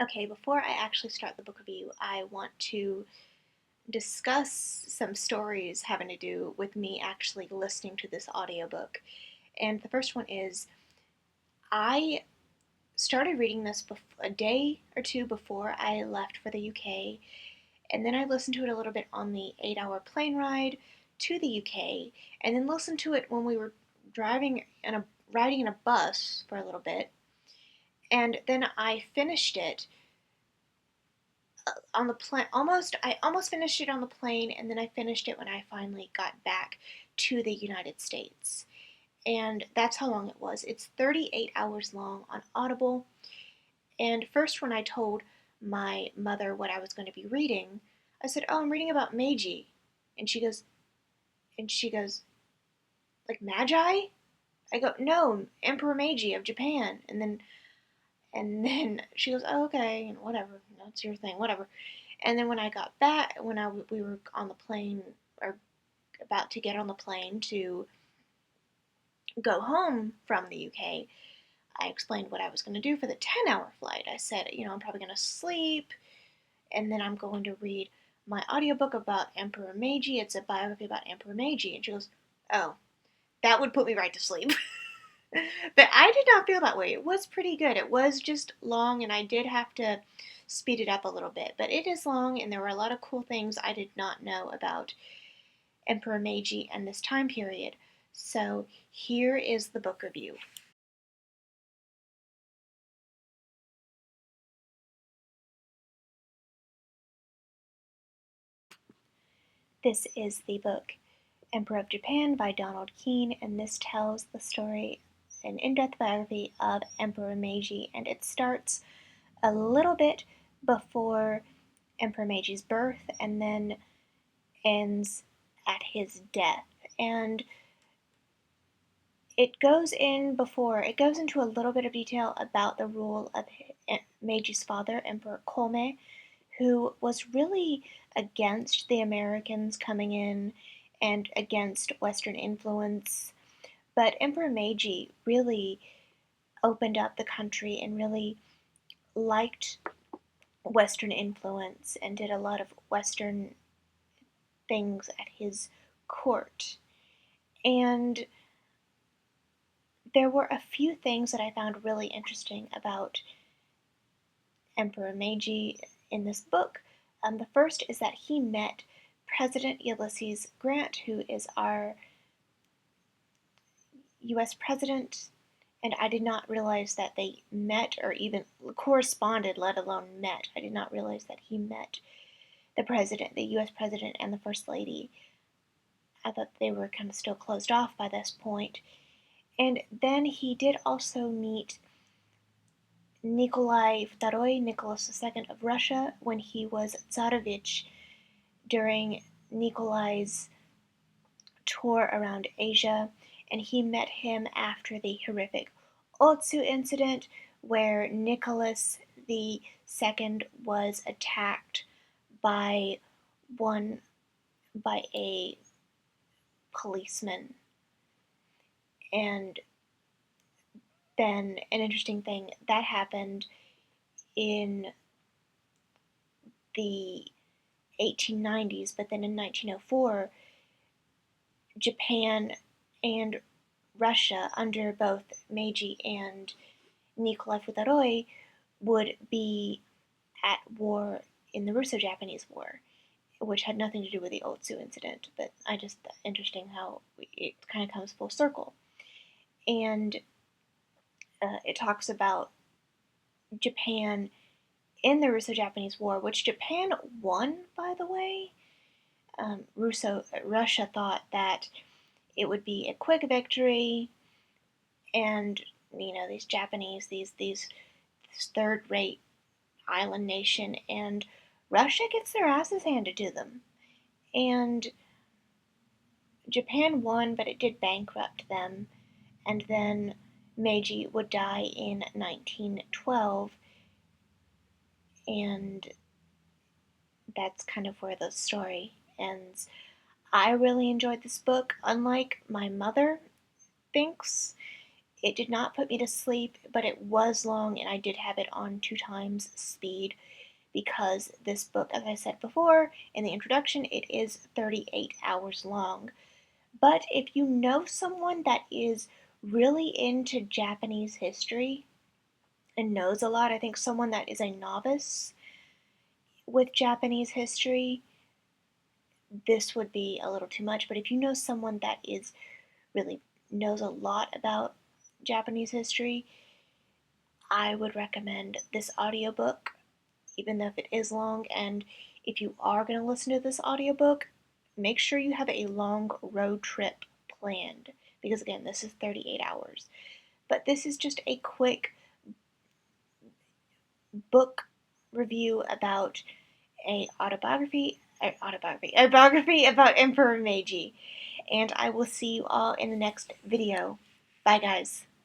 Okay, before I actually start the book review, I want to discuss some stories having to do with me actually listening to this audiobook. And the first one is I started reading this a day or two before I left for the UK, and then I listened to it a little bit on the 8-hour plane ride to the UK, and then listened to it when we were riding in a bus for a little bit, and then I finished it on the plane. I almost finished it on the plane, and then I finished it when I finally got back to the United States. And that's how long it was. It's 38 hours long on Audible. And first, when I told my mother what I was going to be reading, I said, "Oh, I'm reading about Meiji," and she goes, "Like Magi?" I go, "No, Emperor Meiji of Japan." And then she goes, "Oh, okay, whatever. That's your thing, whatever." And then when I got back, we were on the plane, or about to get on the plane to go home from the UK, I explained what I was going to do for the 10-hour flight. I said, I'm probably going to sleep, and then I'm going to read my audiobook about Emperor Meiji. It's a biography about Emperor Meiji. And she goes, "Oh, that would put me right to sleep." But I did not feel that way. It was pretty good. It was just long, and I did have to speed it up a little bit. But it is long, and there were a lot of cool things I did not know about Emperor Meiji and this time period. So here is the book review. This is the book Emperor of Japan by Donald Keene, and this tells the story, an in-depth biography of Emperor Meiji, and it starts a little bit before Emperor Meiji's birth and then ends at his death. And it goes into a little bit of detail about the rule of Meiji's father, Emperor Kome, who was really against the Americans coming in and against Western influence. But Emperor Meiji really opened up the country and really liked Western influence and did a lot of Western things at his court. And there were a few things that I found really interesting about Emperor Meiji in this book. The first is that he met President Ulysses Grant, who is our US president, and I did not realize that they met or even corresponded, let alone met. I did not realize that he met the US president, and the first lady. I thought they were kind of still closed off by this point. And then he did also meet Nikolai II, Nicholas II of Russia, when he was Tsarevich during Nikolai's tour around Asia, and he met him after the horrific Otsu incident, where Nicholas II was attacked by one by a policeman. And then an interesting thing that happened in the 1890s, but then in 1904, Japan and Russia, under both Meiji and Nikolai Futaroi, would be at war in the Russo-Japanese War, which had nothing to do with the Otsu incident, but interesting how it kind of comes full circle. And it talks about Japan in the Russo-Japanese War, which Japan won, by the way. Russia thought that it would be a quick victory, and these Japanese, this third-rate island nation, and Russia gets their asses handed to them. And Japan won, but it did bankrupt them. And then Meiji would die in 1912, and that's kind of where the story ends. I really enjoyed this book. Unlike my mother thinks, It did not put me to sleep, but it was long, and I did have it on 2 times speed because this book, as I said before in the introduction, it is 38 hours long. But if you know someone that is really into Japanese history and knows a lot, I think someone that is a novice with Japanese history, this would be a little too much. But if you know someone that is really knows a lot about Japanese history, I would recommend this audiobook, even though if it is long. And if you are going to listen to this audiobook, make sure you have a long road trip planned, because again, this is 38 hours. But this is just a quick book review about a biography about Emperor Meiji. And I will see you all in the next video. Bye, guys.